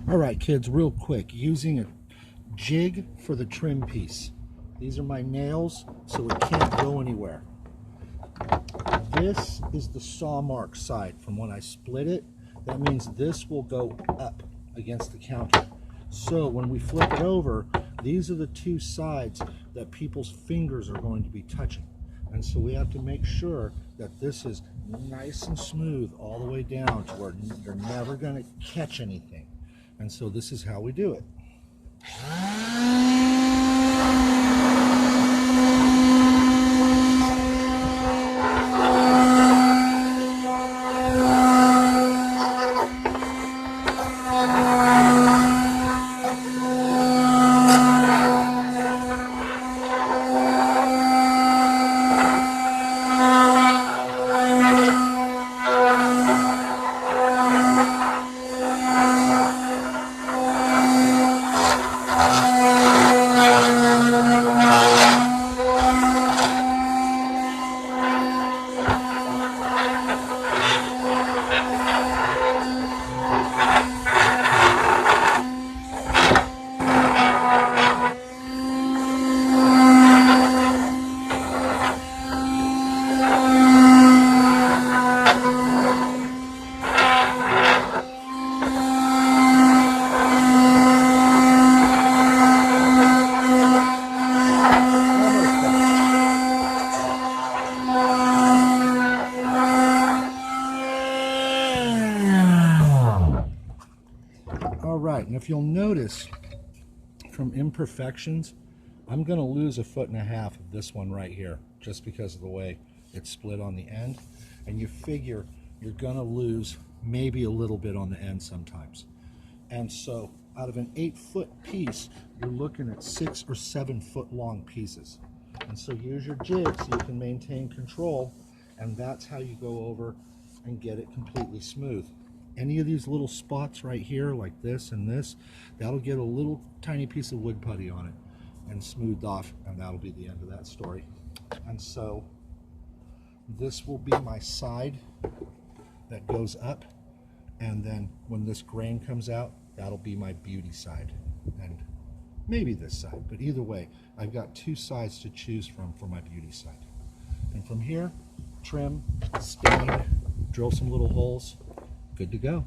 All right, kids, real quick, using a jig for the trim piece. These are my nails, so it can't go anywhere. This is the saw mark side from when I split it. That means this will go up against the counter. So when we flip it over, these are the two sides that people's fingers are going to be touching. And so we have to make sure that this is nice and smooth all the way down to where you're never going to catch anything. And so this is how we do it. All right, and if you'll notice from imperfections, I'm going to lose 1.5 feet of this one right here just because of the way it's split on the end. And you figure you're going to lose maybe a little bit on the end sometimes. And so out of an 8-foot piece, you're looking at 6 or 7 foot long pieces. And so use your jig so you can maintain control, and that's how you go over and get it completely smooth. Any of these little spots right here, like this and this, that'll get a little tiny piece of wood putty on it and smoothed off, and that'll be the end of that story. And so this will be my side that goes up, and then when this grain comes out, that'll be my beauty side, and maybe this side, but either way, I've got 2 sides to choose from for my beauty side. And from here, trim, stain, drill some little holes, good to go.